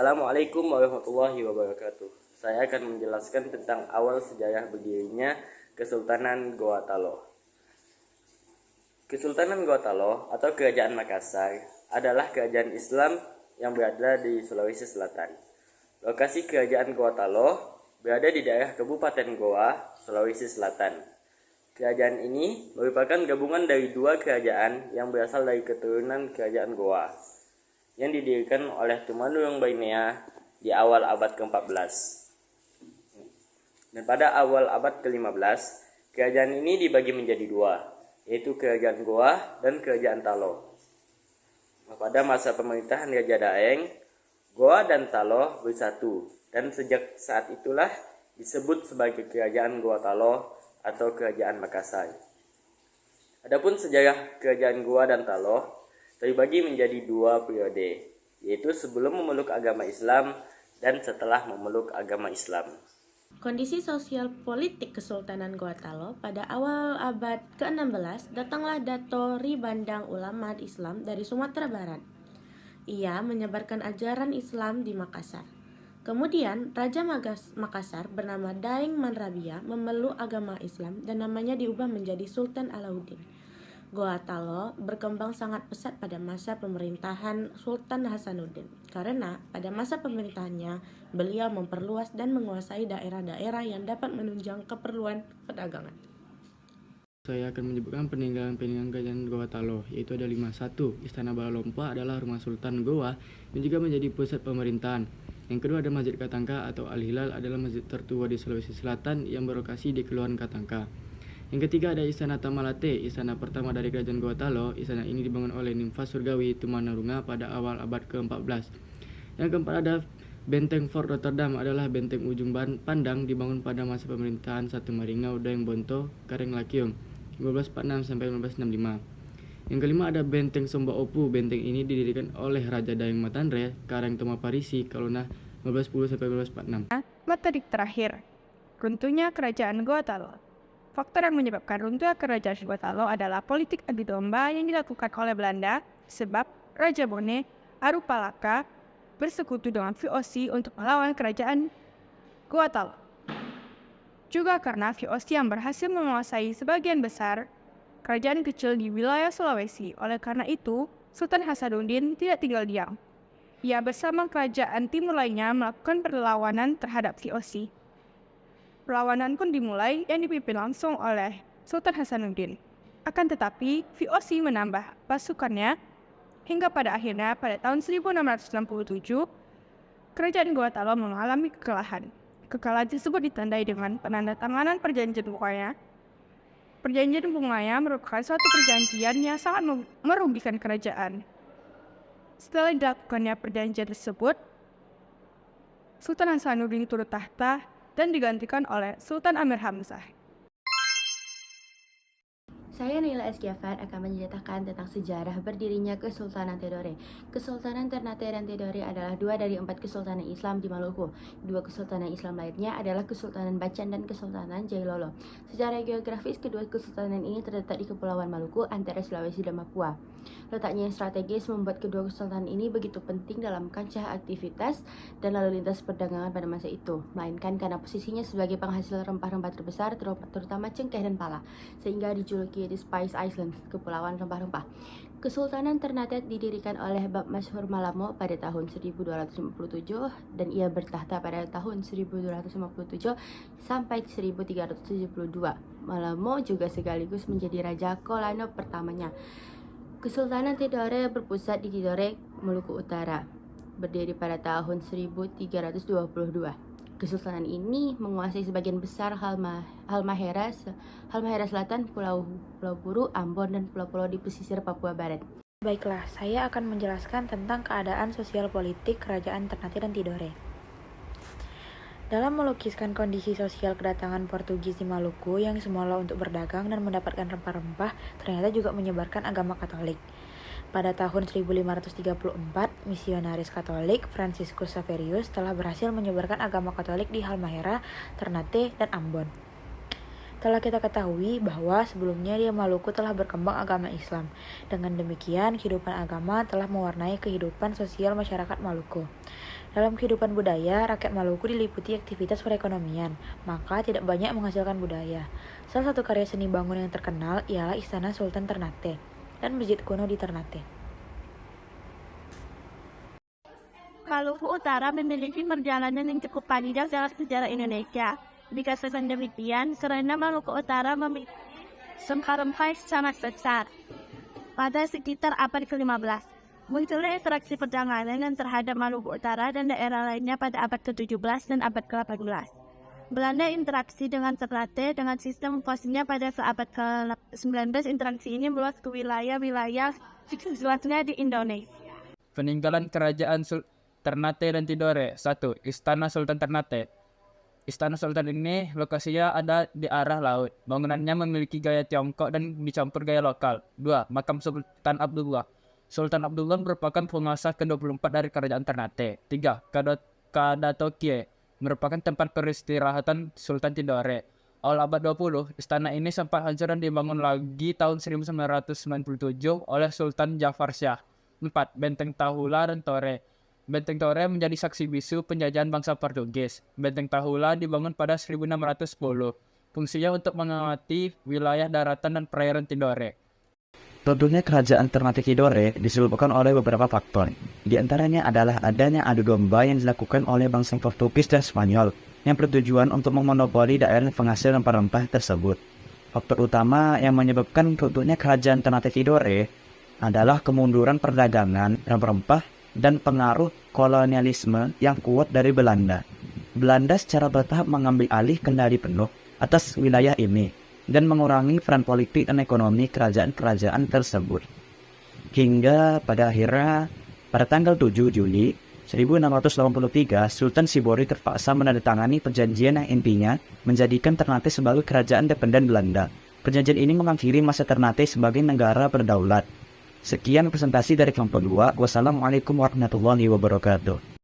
Assalamualaikum warahmatullahi wabarakatuh. Saya akan menjelaskan tentang awal sejarah berdirinya Kesultanan Goa Taloh. Kesultanan Goa Taloh atau Kerajaan Makassar adalah kerajaan Islam yang berada di Sulawesi Selatan. Lokasi Kerajaan Goa Taloh berada di daerah Kabupaten Goa, Sulawesi Selatan. Kerajaan ini merupakan gabungan dari dua kerajaan yang berasal dari keturunan Kerajaan Goa, yang didirikan oleh Tumanurung Bainea di awal abad ke-14. Dan pada awal abad ke-15, kerajaan ini dibagi menjadi dua, yaitu Kerajaan Goa dan Kerajaan Taloh. Pada masa pemerintahan Raja Daeng, Goa dan Taloh bersatu, dan sejak saat itulah disebut sebagai Kerajaan Goa Taloh atau Kerajaan Makassar. Adapun sejarah Kerajaan Goa dan Taloh terbagi menjadi dua periode, yaitu sebelum memeluk agama Islam dan setelah memeluk agama Islam. Kondisi sosial politik Kesultanan Goa Taloh pada awal abad ke-16 datanglah Dato' Ri Bandang ulama Islam dari Sumatera Barat. Ia menyebarkan ajaran Islam di Makassar. Kemudian Raja Makassar bernama Daeng Manrabia memeluk agama Islam dan namanya diubah menjadi Sultan Alauddin. Goa Taloh berkembang sangat pesat pada masa pemerintahan Sultan Hasanuddin, karena pada masa pemerintahannya beliau memperluas dan menguasai daerah-daerah yang dapat menunjang keperluan perdagangan. Saya akan menyebutkan peninggalan kerajaan Goa Taloh, yaitu ada 5. 1. Istana Bala Lompa adalah rumah Sultan Goa yang juga menjadi pusat pemerintahan. Yang kedua ada Masjid Katangka atau Al-Hilal adalah masjid tertua di Sulawesi Selatan yang berlokasi di Kelurahan Katangka. Yang ketiga ada Istana Tamalate, istana pertama dari Kerajaan Goa Taloh. Istana ini dibangun oleh Nimfa Surgawi Tumanurunga pada awal abad ke-14. Yang keempat ada Benteng Fort Rotterdam, adalah benteng ujung pandang dibangun pada masa pemerintahan Satu Maringau Daeng Bonto Kareng Lakiong 1546 sampai 1565. Yang kelima ada Benteng Somba Opu. Benteng ini didirikan oleh Raja Daeng Matanre Kareng Toma Parisi Kalona 1510 sampai 1546. Materi terakhir, runtuhnya Kerajaan Goa Taloh. Faktor yang menyebabkan runtuhnya Kerajaan Goa Taloh adalah politik adu domba yang dilakukan oleh Belanda, sebab Raja Bone Arupalaka bersekutu dengan VOC untuk melawan Kerajaan Goa Taloh. Juga karena VOC yang berhasil menguasai sebagian besar kerajaan kecil di wilayah Sulawesi. Oleh karena itu, Sultan Hasanuddin tidak tinggal diam. Ia bersama kerajaan timur lainnya melakukan perlawanan terhadap VOC. Perlawanan pun dimulai yang dipimpin langsung oleh Sultan Hasanuddin. Akan tetapi, VOC menambah pasukannya hingga pada akhirnya pada tahun 1667, Kerajaan Goa Taloh mengalami kekalahan. Kekalahan tersebut ditandai dengan penandatanganan Perjanjian Bungaya. Perjanjian Bungaya merupakan suatu perjanjian yang sangat merugikan kerajaan. Setelah dilakukannya perjanjian tersebut, Sultan Hasanuddin turun tahta dan digantikan oleh Sultan Amir Hamzah. Saya Naila Eskiafar akan menceritakan tentang sejarah berdirinya Kesultanan Tidore. Kesultanan Ternate dan Tidore adalah dua dari 4 kesultanan Islam di Maluku. Dua kesultanan Islam lainnya adalah Kesultanan Bacan dan Kesultanan Jailolo. Secara geografis, kedua kesultanan ini terletak di Kepulauan Maluku antara Sulawesi dan Papua. Letaknya yang strategis membuat kedua kesultanan ini begitu penting dalam kancah aktivitas dan lalu lintas perdagangan pada masa itu, melainkan karena posisinya sebagai penghasil rempah-rempah terbesar, terutama cengkeh dan pala, sehingga dijuluki The Spice Islands, Kepulauan Rempah-Rempah. Kesultanan Ternate didirikan oleh Bab Masyhur Malamo pada tahun 1257 dan ia bertahta pada tahun 1257 sampai 1372. Malamo juga sekaligus menjadi Raja Kolano pertamanya. Kesultanan Tidore berpusat di Tidore, Maluku Utara, berdiri pada tahun 1322. Kesultanan ini menguasai sebagian besar Halmahera Selatan, Pulau Buru, Ambon, dan pulau-pulau di pesisir Papua Barat. Baiklah, saya akan menjelaskan tentang keadaan sosial politik Kerajaan Ternate dan Tidore. Dalam melukiskan kondisi sosial kedatangan Portugis di Maluku yang semula untuk berdagang dan mendapatkan rempah-rempah, ternyata juga menyebarkan agama Katolik. Pada tahun 1534, misionaris Katolik Franciscus Xaverius telah berhasil menyebarkan agama Katolik di Halmahera, Ternate, dan Ambon. Telah kita ketahui bahwa sebelumnya di Maluku telah berkembang agama Islam. Dengan demikian, kehidupan agama telah mewarnai kehidupan sosial masyarakat Maluku. Dalam kehidupan budaya, rakyat Maluku diliputi aktivitas perekonomian, maka tidak banyak menghasilkan budaya. Salah satu karya seni bangun yang terkenal ialah Istana Sultan Ternate dan Masjid kuno di Ternate. Maluku Utara memiliki perjalanan yang cukup panjang dalam sejarah Indonesia. Dikatakan demikian karena Maluku Utara memiliki rempah-rempah yang sangat besar. Pada sekitar abad ke-15, munculnya interaksi perdagangan terhadap Maluku Utara dan daerah lainnya pada abad ke-17 dan abad ke-18. Belanda interaksi dengan Ternate dengan sistem posisinya pada abad ke-19. Interaksi ini meluas ke wilayah-wilayah selanjutnya di Indonesia. Peninggalan Kerajaan Ternate dan Tidore. 1. Istana Sultan Ternate. Istana Sultan ini lokasinya ada di arah laut. Bangunannya memiliki gaya Tiongkok dan dicampur gaya lokal. 2. Makam Sultan Abdullah. Sultan Abdullah merupakan penguasa ke-24 dari Kerajaan Ternate. 3. Kadatokie merupakan tempat peristirahatan Sultan Tidore. Awal abad 20, istana ini sempat hancur dan dibangun lagi tahun 1997 oleh Sultan Jafar Shah. 4. Benteng Tahula dan Tore. Benteng Tore menjadi saksi bisu penjajahan bangsa Portugis. Benteng Tahula dibangun pada 1610. Fungsinya untuk mengamati wilayah daratan dan perairan Tidore. Tentunya kerajaan Ternate Tidore disebabkan oleh beberapa faktor. Di antaranya adalah adanya adu domba yang dilakukan oleh bangsa Portugis dan Spanyol yang bertujuan untuk memonopoli daerah penghasil rempah-rempah tersebut. Faktor utama yang menyebabkan runtuhnya kerajaan Ternate Tidore adalah kemunduran perdagangan rempah-rempah dan pengaruh kolonialisme yang kuat dari Belanda. Belanda secara bertahap mengambil alih kendali penuh atas wilayah ini dan mengurangi peran politik dan ekonomi kerajaan-kerajaan tersebut. Hingga pada akhirnya, pada tanggal 7 Juli 1683, Sultan Sibori terpaksa menandatangani perjanjian yang intinya menjadikan Ternate sebagai kerajaan independen Belanda. Perjanjian ini mengakhiri masa Ternate sebagai negara berdaulat. Sekian presentasi dari kelompok 2. Wassalamualaikum warahmatullahi wabarakatuh.